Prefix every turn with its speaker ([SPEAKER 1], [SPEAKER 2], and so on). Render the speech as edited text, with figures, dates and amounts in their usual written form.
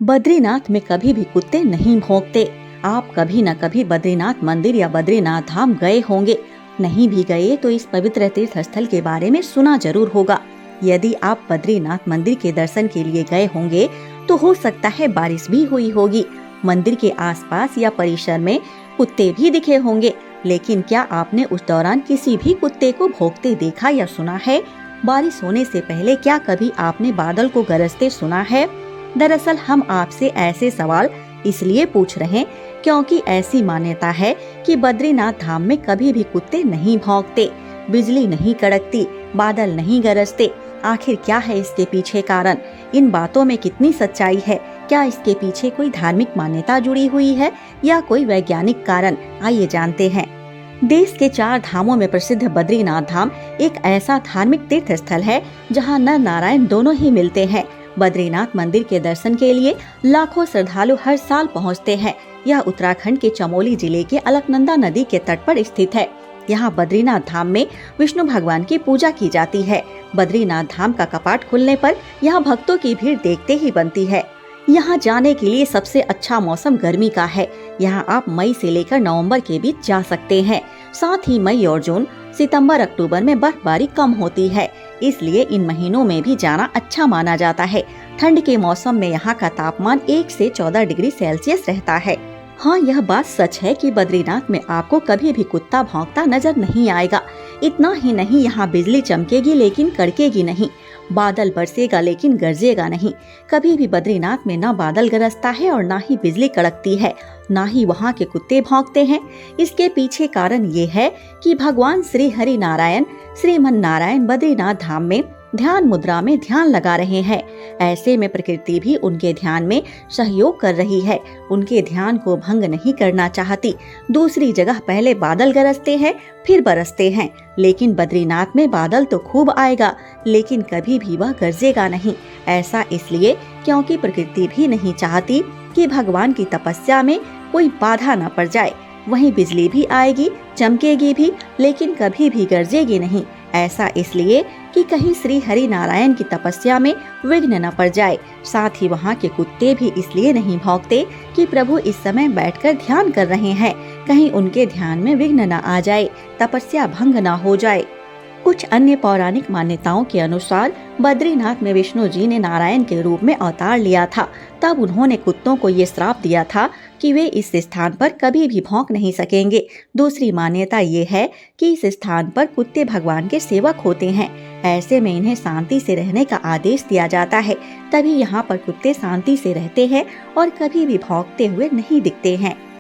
[SPEAKER 1] बद्रीनाथ में कभी भी कुत्ते नहीं भौंकते। आप कभी न कभी बद्रीनाथ मंदिर या बद्रीनाथ धाम गए होंगे। नहीं भी गए तो इस पवित्र तीर्थ स्थल के बारे में सुना जरूर होगा। यदि आप बद्रीनाथ मंदिर के दर्शन के लिए गए होंगे तो हो सकता है बारिश भी हुई होगी। मंदिर के आसपास या परिसर में कुत्ते भी दिखे होंगे, लेकिन क्या आपने उस दौरान किसी भी कुत्ते को भौंकते देखा या सुना है? बारिश होने से पहले क्या कभी आपने बादल को गरजते सुना है? दरअसल हम आपसे ऐसे सवाल इसलिए पूछ रहे हैं क्योंकि ऐसी मान्यता है कि बद्रीनाथ धाम में कभी भी कुत्ते नहीं भौंकते, बिजली नहीं कड़कती, बादल नहीं गरजते। आखिर क्या है इसके पीछे कारण? इन बातों में कितनी सच्चाई है? क्या इसके पीछे कोई धार्मिक मान्यता जुड़ी हुई है या कोई वैज्ञानिक कारण? आइए जानते हैं। देश के 4 धामों में प्रसिद्ध बद्रीनाथ धाम एक ऐसा धार्मिक तीर्थ स्थल है जहां नर नारायण दोनों ही मिलते हैं। बद्रीनाथ मंदिर के दर्शन के लिए लाखों श्रद्धालु हर साल पहुंचते हैं। यह उत्तराखंड के चमोली जिले के अलकनंदा नदी के तट पर स्थित है। यहाँ बद्रीनाथ धाम में विष्णु भगवान की पूजा की जाती है। बद्रीनाथ धाम का कपाट खुलने पर यहाँ भक्तों की भीड़ देखते ही बनती है। यहाँ जाने के लिए सबसे अच्छा मौसम गर्मी का है। यहाँ आप मई से लेकर नवंबर के बीच जा सकते हैं। साथ ही मई और जून, सितंबर, अक्टूबर में बर्फबारी कम होती है, इसलिए इन महीनों में भी जाना अच्छा माना जाता है। ठंड के मौसम में यहाँ का तापमान 1 से 14 डिग्री सेल्सियस रहता है। हाँ, यह बात सच है कि बद्रीनाथ में आपको कभी भी कुत्ता भौंकता नजर नहीं आएगा। इतना ही नहीं, यहाँ बिजली चमकेगी लेकिन कड़केगी नहीं, बादल बरसेगा लेकिन गरजेगा नहीं। कभी भी बद्रीनाथ में न बादल गरजता है और न ही बिजली कड़कती है, न ही वहाँ के कुत्ते भौंकते हैं। इसके पीछे कारण ये है कि भगवान श्री हरि नारायण श्रीमन नारायण बद्रीनाथ धाम में ध्यान मुद्रा में ध्यान लगा रहे हैं। ऐसे में प्रकृति भी उनके ध्यान में सहयोग कर रही है, उनके ध्यान को भंग नहीं करना चाहती। दूसरी जगह पहले बादल गरजते हैं फिर बरसते हैं, लेकिन बद्रीनाथ में बादल तो खूब आएगा लेकिन कभी भी वह गरजेगा नहीं। ऐसा इसलिए क्योंकि प्रकृति भी नहीं चाहती कि भगवान की तपस्या में कोई बाधा न पड़ जाए। वहीं बिजली भी आएगी, चमकेगी भी, लेकिन कभी भी गरजेगी नहीं। ऐसा इसलिए कि कहीं श्री हरि नारायण की तपस्या में विघ्न न पड़ जाए। साथ ही वहाँ के कुत्ते भी इसलिए नहीं भौंकते कि प्रभु इस समय बैठकर ध्यान कर रहे हैं, कहीं उनके ध्यान में विघ्न न आ जाए, तपस्या भंग न हो जाए। कुछ अन्य पौराणिक मान्यताओं के अनुसार बद्रीनाथ में विष्णु जी ने नारायण के रूप में अवतार लिया था। तब उन्होंने कुत्तों को ये श्राप दिया था कि वे इस स्थान पर कभी भी भौंक नहीं सकेंगे। दूसरी मान्यता ये है कि इस स्थान पर कुत्ते भगवान के सेवक होते हैं। ऐसे में इन्हें शांति से रहने का आदेश दिया जाता है, तभी यहाँ पर कुत्ते शांति से रहते हैं और कभी भी भौंकते हुए नहीं दिखते हैं।